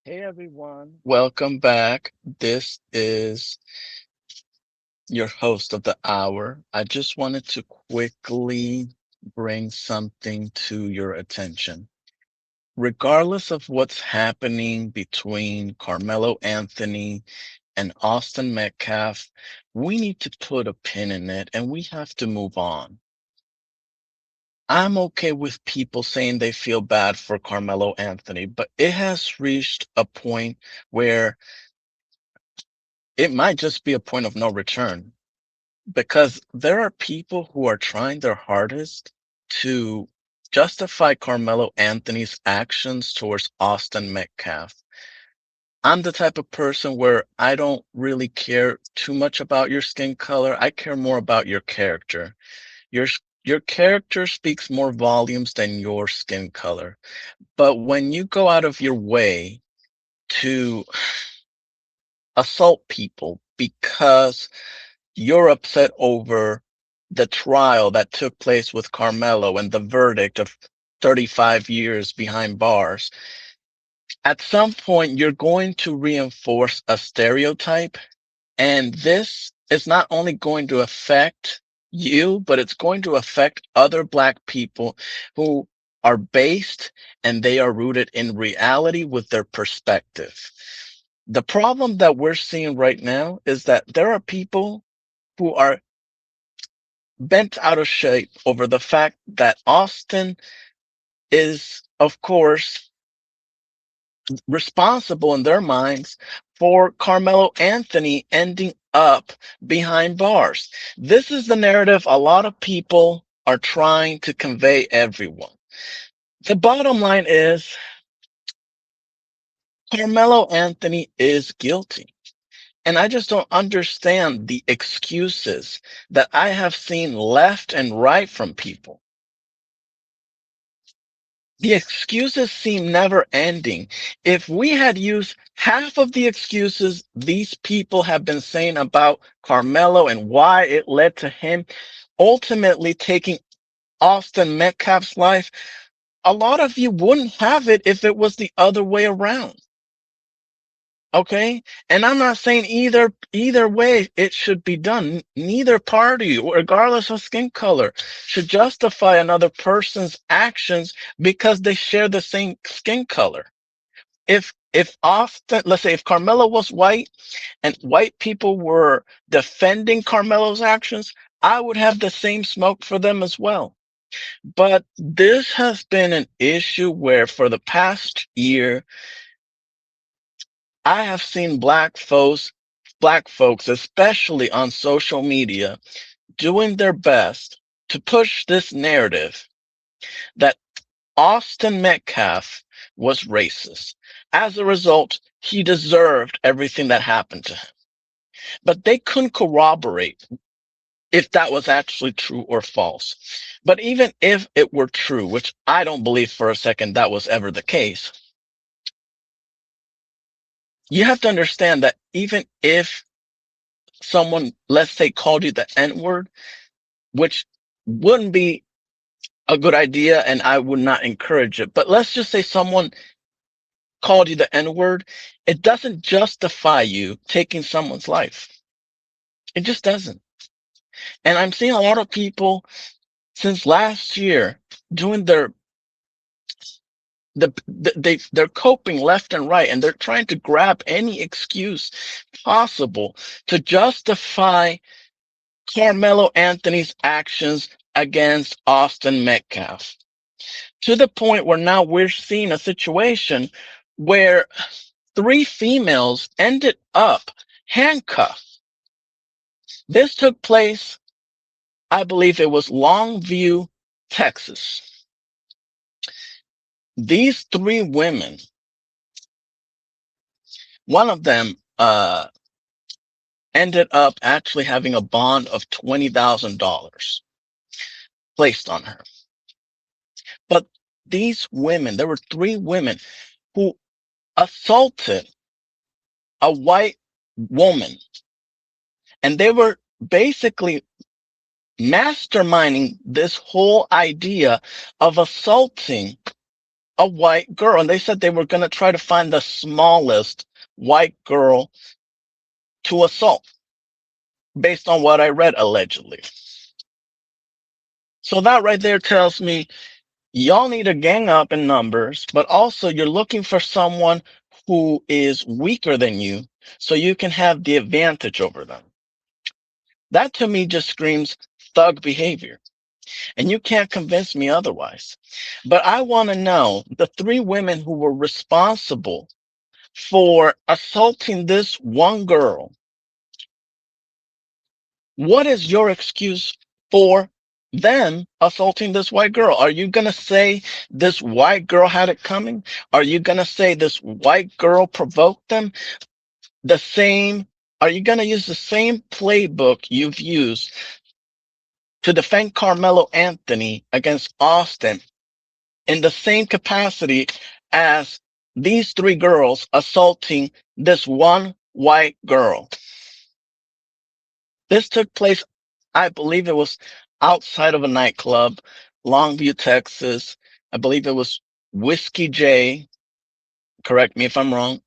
Hey everyone, welcome back. This is your host of the hour. I just wanted to quickly bring something to your attention. Regardless of what's happening between Carmelo Anthony and Austin Metcalf, we need to put a pin in it and we have to move on. I'm okay with people saying they feel bad for Carmelo Anthony, but it has reached a point where it might just be a point of no return because there are people who are trying their hardest to justify Carmelo Anthony's actions towards Austin Metcalf. I'm the type of person where I don't really care too much about your skin color. I care more about your character. Your character speaks more volumes than your skin color. But when you go out of your way to assault people because you're upset over the trial that took place with Carmelo and the verdict of 35 years behind bars. At some point, you're going to reinforce a stereotype, and this is not only going to affect you, but it's going to affect other Black people who are based and they are rooted in reality with their perspective. The problem that we're seeing right now is that there are people who are bent out of shape over the fact that Austin is, of course, responsible in their minds for Carmelo Anthony ending up behind bars. This is the narrative a lot of people are trying to convey everyone. The bottom line is Carmelo Anthony is guilty. And I just don't understand the excuses that I have seen left and right from people. The excuses seem never ending. If we had used half of the excuses these people have been saying about Carmelo and why it led to him ultimately taking Austin Metcalf's life, a lot of you wouldn't have it if it was the other way around. Okay. And I'm not saying either way it should be done. Neither party, regardless of skin color, should justify another person's actions because they share the same skin color. If often, let's say if Carmelo was white and white people were defending Carmelo's actions, I would have the same smoke for them as well. But this has been an issue where for the past year, I have seen black folks, especially on social media, doing their best to push this narrative that Austin Metcalf was racist. As a result, he deserved everything that happened to him. But they couldn't corroborate if that was actually true or false. But even if it were true, which I don't believe for a second that was ever the case, you have to understand that even if someone, let's say, called you the N word, which wouldn't be a good idea and I would not encourage it. But let's just say someone called you the N word, it doesn't justify you taking someone's life. It just doesn't. And I'm seeing a lot of people since last year doing they're coping left and right and they're trying to grab any excuse possible to justify Carmelo Anthony's actions against Austin Metcalf, to the point where now we're seeing a situation where three females ended up handcuffed. This took place, I believe it was Longview, Texas. These three women, one of them ended up actually having a bond of $20,000 placed on her. But these women, there were three women who assaulted a white woman, and they were basically masterminding this whole idea of assaulting a white girl. And they said they were going to try to find the smallest white girl to assault based on what I read allegedly. So that right there tells me y'all need to gang up in numbers, but also you're looking for someone who is weaker than you so you can have the advantage over them. That to me just screams thug behavior. And you can't convince me otherwise. But I want to know the three women who were responsible for assaulting this one girl. What is your excuse for them assaulting this white girl? Are you going to say this white girl had it coming? Are you going to say this white girl provoked them? The same, are you going to use the same playbook you've used to defend Carmelo Anthony against Austin in the same capacity as these three girls assaulting this one white girl? This took place, I believe it was outside of a nightclub, Longview, Texas. I believe it was Whiskey J. Correct me if I'm wrong.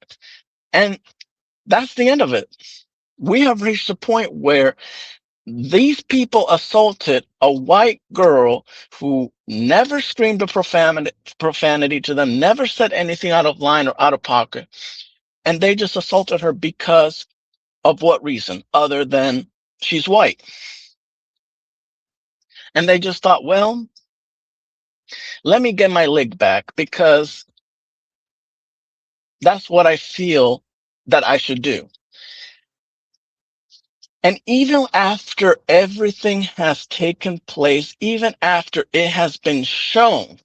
And that's the end of it. We have reached a point where these people assaulted a white girl who never screamed a profanity to them, never said anything out of line or out of pocket. And they just assaulted her because of what reason other than she's white? And they just thought, well, let me get my leg back because that's what I feel that I should do. And even after everything has taken place, even after it has been shown,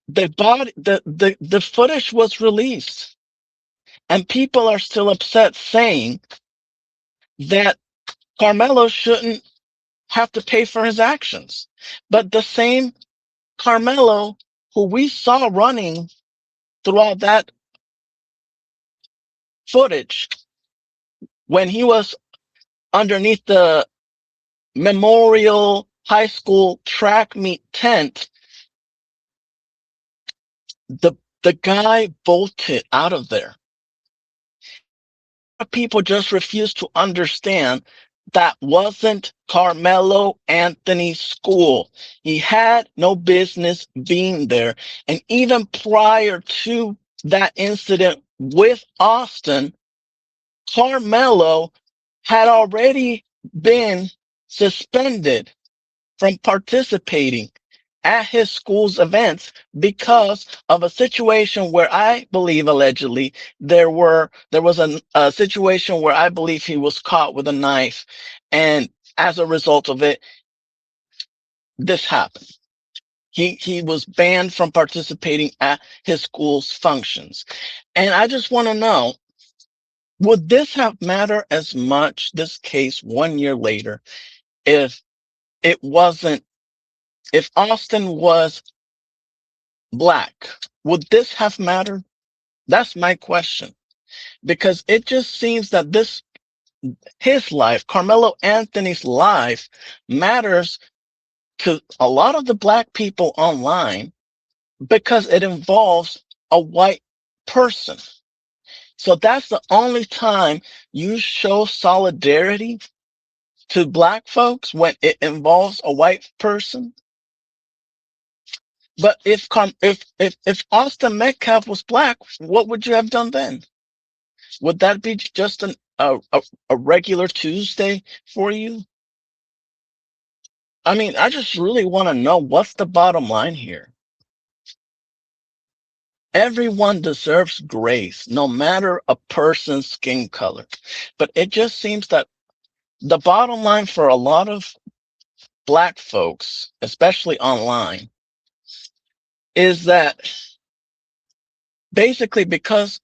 the footage was released, and people are still upset, saying that Carmelo shouldn't have to pay for his actions. But the same Carmelo who we saw running throughout that footage when he was underneath the Memorial High School track meet tent, the the guy bolted out of there. People just refuse to understand that wasn't Carmelo Anthony's school. He had no business being there. And even prior to that incident with Austin, Carmelo had already been suspended from participating at his school's events because of a situation where I believe allegedly there was a situation where I believe he was caught with a knife, and as a result of it, this happened. He was banned from participating at his school's functions. And I just want to know, would this have mattered as much, this case 1 year later, if it wasn't, if Austin was Black? Would this have mattered? That's my question. Because it just seems that his life, Carmelo Anthony's life, matters to a lot of the Black people online because it involves a white person. So that's the only time you show solidarity to Black folks, when it involves a white person. But if Austin Metcalf was Black, what would you have done then? Would that be just a regular Tuesday for you? I mean, I just really want to know, what's the bottom line here. Everyone deserves grace, no matter a person's skin color. But it just seems that the bottom line for a lot of Black folks, especially online, is that basically because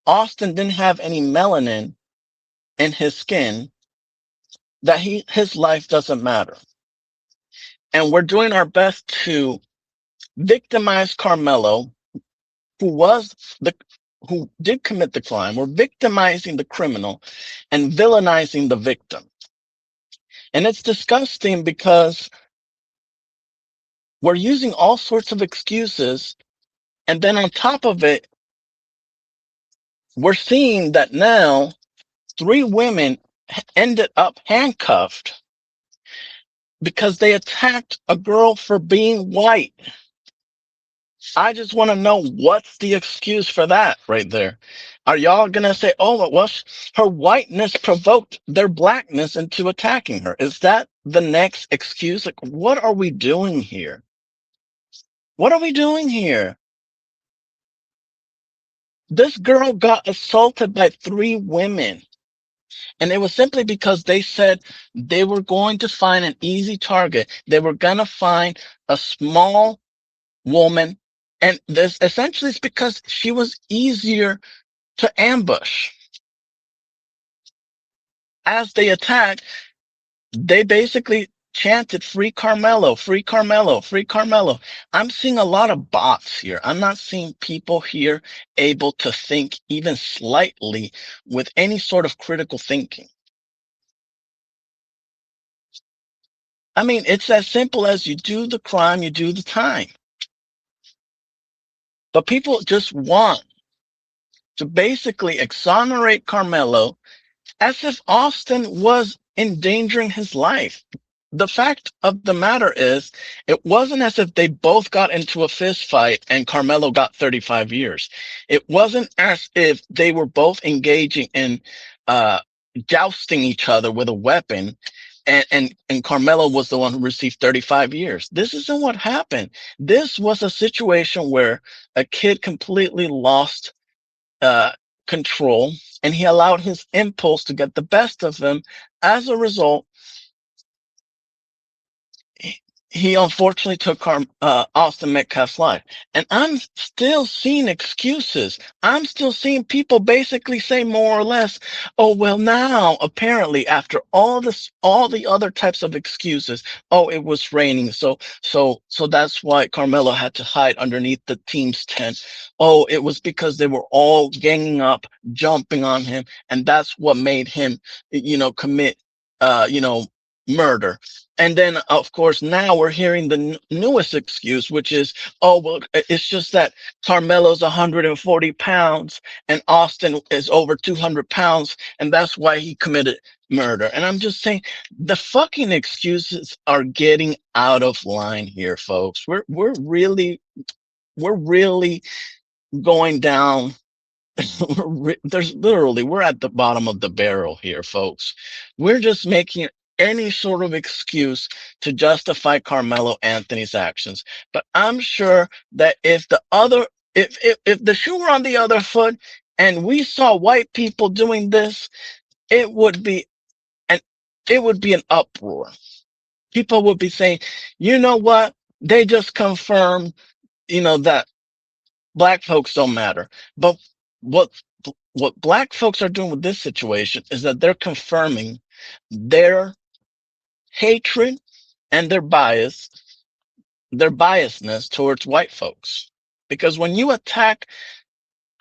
Austin didn't have any melanin in his skin, that his life doesn't matter. And we're doing our best to victimize Carmelo, who was the who did commit the crime. We're victimizing the criminal and villainizing the victim. And it's disgusting because we're using all sorts of excuses And then on top of it, we're seeing that now three women ended up handcuffed because they attacked a girl for being white. I just want to know what's the excuse for that right there. Are y'all gonna say, "Oh, it was her whiteness provoked their blackness into attacking her"? Is that the next excuse? Like, what are we doing here? What are we doing here? This girl got assaulted by three women, and it was simply because they said they were going to find an easy target. They were gonna find a small woman, and this essentially is because she was easier to ambush. As they attacked, they basically chanted "Free Carmelo, free Carmelo, free Carmelo." I'm seeing a lot of bots here. I'm not seeing people here able to think even slightly with any sort of critical thinking. I mean, it's as simple as you do the crime, you do the time. But people just want to basically exonerate Carmelo as if Austin was endangering his life. The fact of the matter is, it wasn't as if they both got into a fist fight and Carmelo got 35 years. It wasn't as if they were both engaging in uh, jousting each other with a weapon. And Carmelo was the one who received 35 years. This isn't what happened. This was a situation where a kid completely lost uh, control, and he allowed his impulse to get the best of him. As a result, he unfortunately took Austin Metcalf's life. And I'm still seeing excuses. I'm still seeing people basically say more or less, "Oh, well, now apparently after all this, all the other types of excuses, oh, it was raining, so that's why Carmelo had to hide underneath the team's tent. Oh, it was because they were all ganging up, jumping on him, and that's what made him, commit, murder." And then, of course, now we're hearing the newest excuse, which is, "Oh, well, it's just that Carmelo's 140 pounds and Austin is over 200 pounds, and that's why he committed murder." And I'm just saying, the fucking excuses are getting out of line here, folks. We're really going down. We're at the bottom of the barrel here, folks. We're just making any sort of excuse to justify Carmelo Anthony's actions. But I'm sure that if the shoe were on the other foot and we saw white people doing this, it would be an it would be an uproar. People would be saying, "You know what? They just confirmed, that black folks don't matter." But what what black folks are doing with this situation is that they're confirming their hatred and their biasness towards white folks. Because when you attack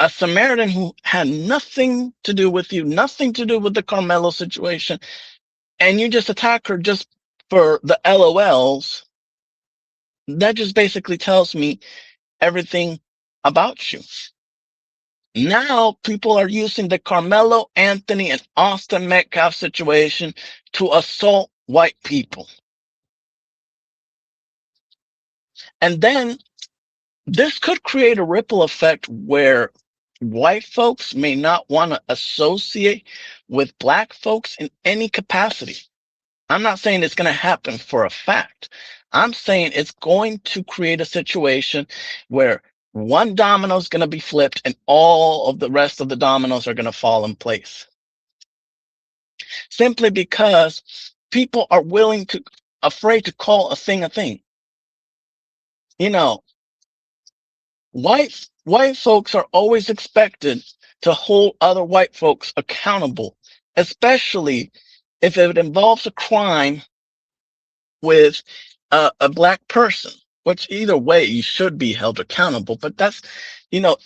a Samaritan who had nothing to do with you, nothing to do with the Carmelo situation, and you just attack her just for the LOLs, that just basically tells me everything about you. Now people are using the Carmelo Anthony and Austin Metcalf situation to assault white people. And then this could create a ripple effect where white folks may not want to associate with black folks in any capacity. I'm not saying it's going to happen for a fact. I'm saying it's going to create a situation where one domino is going to be flipped and all of the rest of the dominoes are going to fall in place. Simply because people are afraid to call a thing a thing. You know, white folks are always expected to hold other white folks accountable, especially if it involves a crime with a black person, which either way you should be held accountable. But that's, you know,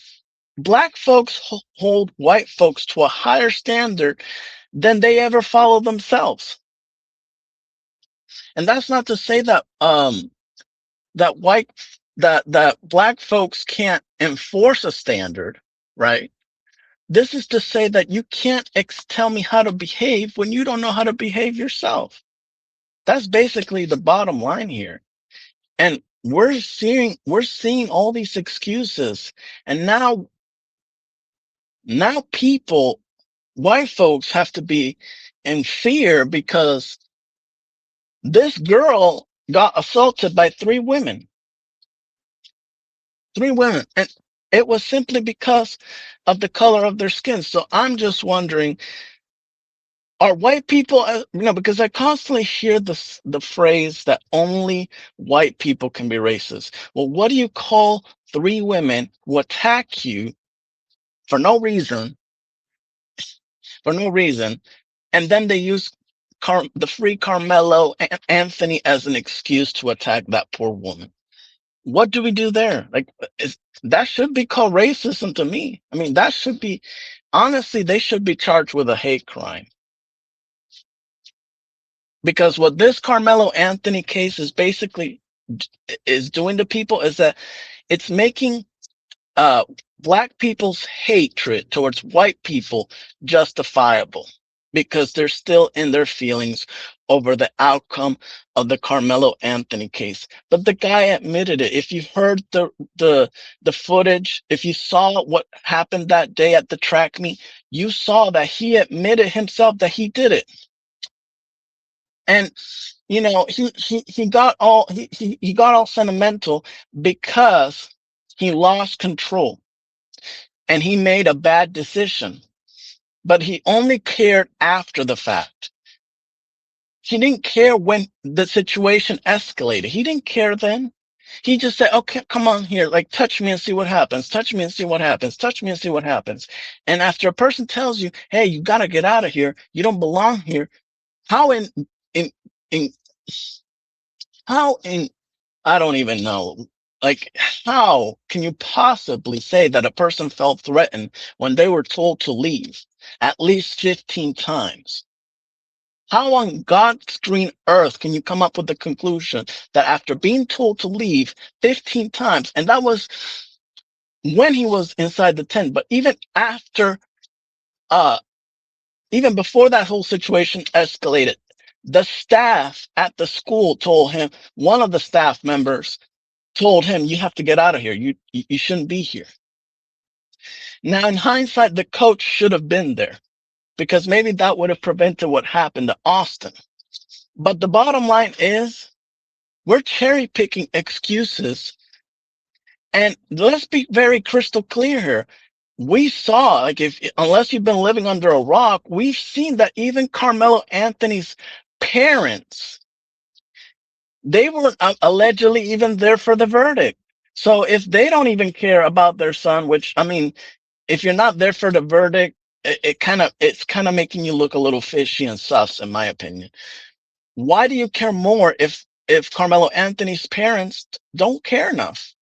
black folks hold white folks to a higher standard than they ever follow themselves. And that's not to say that that that black folks can't enforce a standard, right? This is to say that you can't tell me how to behave when you don't know how to behave yourself. That's basically the bottom line here. And we're seeing all these excuses. And now people, white folks, have to be in fear because this girl got assaulted by three women, and it was simply because of the color of their skin. So I'm just wondering, are white people, because I constantly hear the phrase that only white people can be racist. Well, what do you call three women who attack you for no reason, and then they use the free Carmelo Anthony as an excuse to attack that poor woman? What do we do there? Like, that should be called racism to me. I mean, that should be, honestly, they should be charged with a hate crime. Because what this Carmelo Anthony case is basically is doing to people is that it's making uh, black people's hatred towards white people justifiable, because they're still in their feelings over the outcome of the Carmelo Anthony case. But the guy admitted it. If you heard the footage, if you saw what happened that day at the track meet, you saw that he admitted himself that he did it. And he got all he got all sentimental because he lost control and he made a bad decision. But he only cared after the fact. He didn't care when the situation escalated. He didn't care then. He just said, okay, come on here, like, touch me and see what happens. Touch me and see what happens. Touch me and see what happens. And after a person tells you, hey, you got to get out of here, you don't belong here, how in in how in I don't even know. Like, how can you possibly say that a person felt threatened when they were told to leave at least 15 times? How on God's green earth can you come up with the conclusion that after being told to leave 15 times, and that was when he was inside the tent, but even after, uh, even before that whole situation escalated, the staff at the school told him, one of the staff members told him, you have to get out of here. You shouldn't be here. Now, in hindsight, the coach should have been there, because maybe that would have prevented what happened to Austin. But the bottom line is, we're cherry picking excuses. And let's be very crystal clear here. We saw, like, unless you've been living under a rock, we've seen that even Carmelo Anthony's parents, they weren't allegedly even there for the verdict. So if they don't even care about their son, which, I mean, if you're not there for the verdict, it's kind of making you look a little fishy and sus, in my opinion. Why do you care more if Carmelo Anthony's parents don't care enough?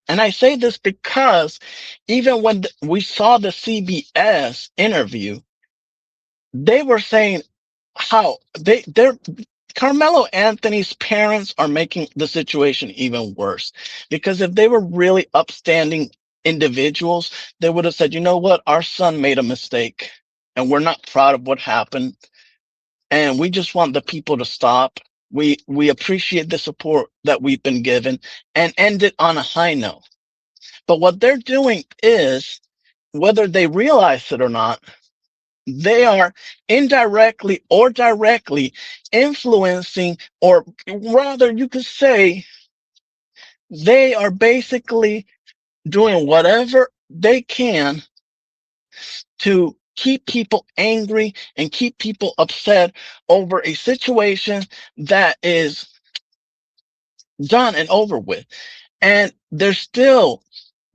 And I say this because even when we saw the CBS interview, they were saying how they're Carmelo Anthony's parents are making the situation even worse, because if they were really upstanding individuals, they would have said, you know what, our son made a mistake and we're not proud of what happened, and we just want the people to stop. We appreciate the support that we've been given, and end it on a high note. But what they're doing is, whether they realize it or not, they are indirectly or directly influencing, or rather, you could say, they are basically doing whatever they can to keep people angry and keep people upset over a situation that is done and over with. And they're still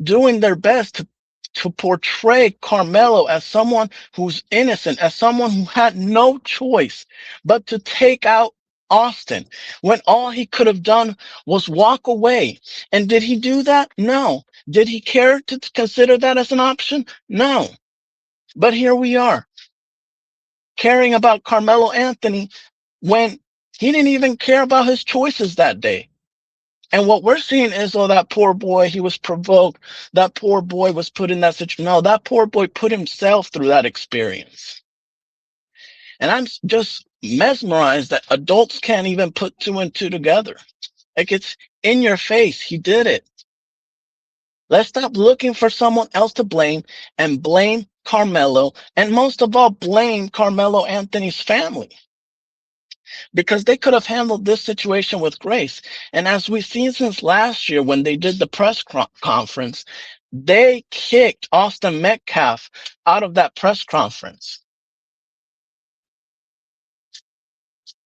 doing their best to portray Carmelo as someone who's innocent, as someone who had no choice but to take out Austin, when all he could have done was walk away. And did he do that? No. Did he care to consider that as an option? No. But here we are, caring about Carmelo Anthony when he didn't even care about his choices that day. And what we're seeing is, oh, that poor boy, he was provoked. That poor boy was put in that situation. No, that poor boy put himself through that experience. And I'm just mesmerized that adults can't even put two and two together. Like, it's in your face. He did it. Let's stop looking for someone else to blame and blame Carmelo. And most of all, blame Carmelo Anthony's family, because they could have handled this situation with grace. And as we've seen since last year, when they did the press conference, they kicked Austin Metcalf out of that press conference.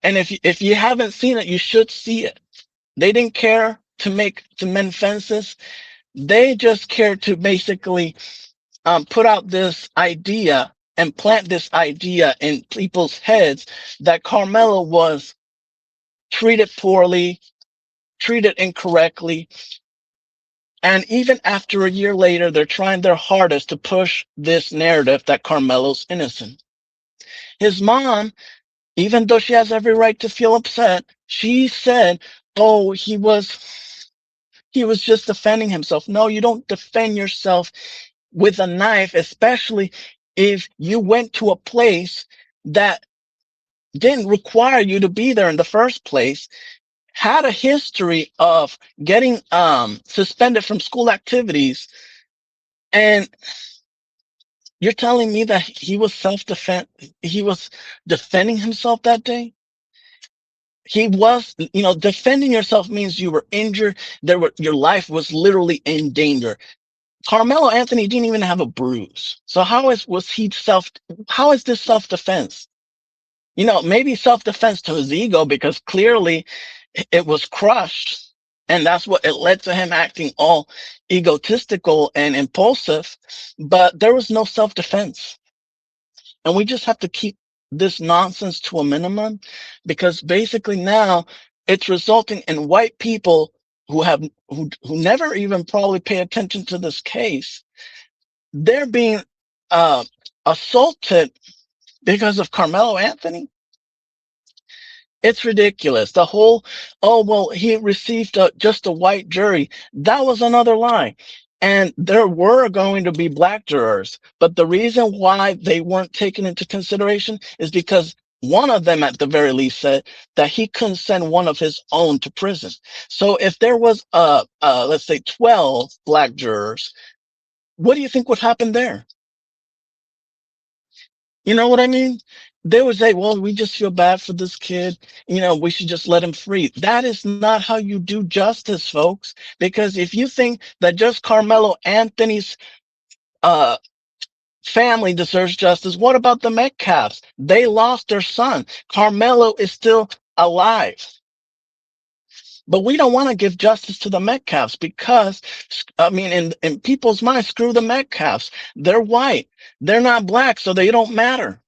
And if you haven't seen it, you should see it. They didn't care to mend fences. They just cared to basically put out this idea and plant this idea in people's heads that Carmelo was treated poorly, treated incorrectly. And even after a year later, they're trying their hardest to push this narrative that Carmelo's innocent. His mom, even though she has every right to feel upset, she said, oh, he was just defending himself. No, you don't defend yourself with a knife, especially if you went to a place that didn't require you to be there in the first place, had a history of getting suspended from school activities, and you're telling me that he was he was defending himself that day? He was, defending yourself means you were injured. Your life was literally in danger. Carmelo Anthony didn't even have a bruise. So how is this self-defense? Maybe self-defense to his ego, because clearly it was crushed. And that's what it led to him acting all egotistical and impulsive. But there was no self-defense. And we just have to keep this nonsense to a minimum, because basically now it's resulting in white people who never even probably pay attention to this case. They're being uh, assaulted because of Carmelo Anthony. It's ridiculous. The whole, oh, well, he received just a white jury. That was another lie. And there were going to be black jurors. But the reason why they weren't taken into consideration is because one of them, at the very least, said that he couldn't send one of his own to prison. So if there was, let's say, 12 black jurors, what do you think would happen there? You know what I mean? They would say, well, we just feel bad for this kid. We should just let him free. That is not how you do justice, folks. Because if you think that just Carmelo Anthony's uh, family deserves justice, what about the Metcalfs? They lost their son. Carmelo is still alive. But we don't want to give justice to the Metcalfs because, I mean, in people's minds, screw the Metcalfs. They're white. They're not black, so they don't matter.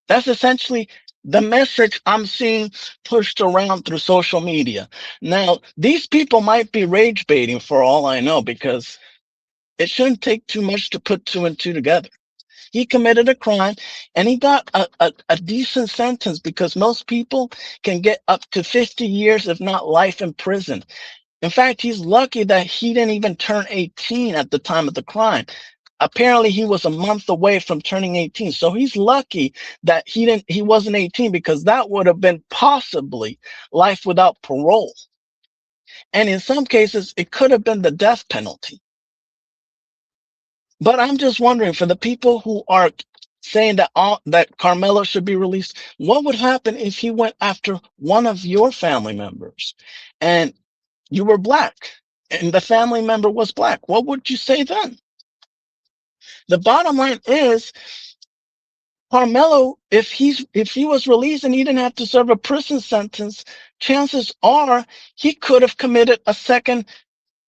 That's essentially the message I'm seeing pushed around through social media. Now, these people might be rage baiting for all I know, because it shouldn't take too much to put two and two together. He committed a crime and he got a decent sentence, because most people can get up to 50 years, if not life in prison. In fact, he's lucky that he didn't even turn 18 at the time of the crime. Apparently he was a month away from turning 18. So he's lucky that he wasn't 18, because that would have been possibly life without parole. And in some cases, it could have been the death penalty. But I'm just wondering, for the people who are saying that Carmelo should be released, what would happen if he went after one of your family members and you were black and the family member was black? What would you say then? The bottom line is, Carmelo, if he was released and he didn't have to serve a prison sentence, chances are he could have committed a second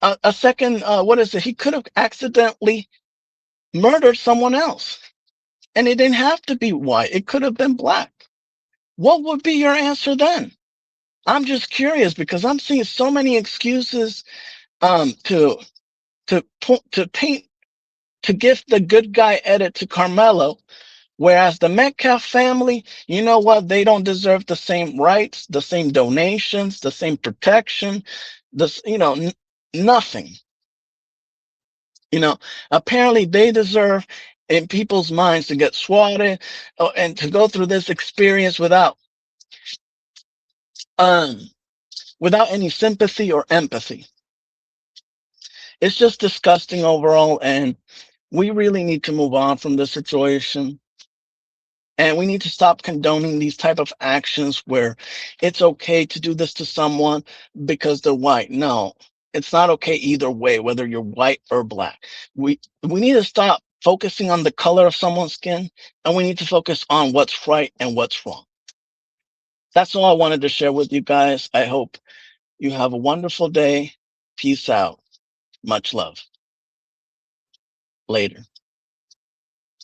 what is it? He could have accidentally murdered someone else. And it didn't have to be white. It could have been black. What would be your answer then? I'm just curious, because I'm seeing so many excuses to paint, to give the good guy edit to Carmelo. Whereas the Metcalf family, you know what? They don't deserve the same rights, the same donations, the same protection. This, nothing. You know, apparently they deserve in people's minds to get swatted and to go through this experience um without any sympathy or empathy. It's just disgusting overall, and we really need to move on from this situation. And we need to stop condoning these type of actions where it's okay to do this to someone because they're white. No, it's not okay either way, whether you're white or black. We need to stop focusing on the color of someone's skin, and we need to focus on what's right and what's wrong. That's all I wanted to share with you guys. I hope you have a wonderful day. Peace out. Much love. Later.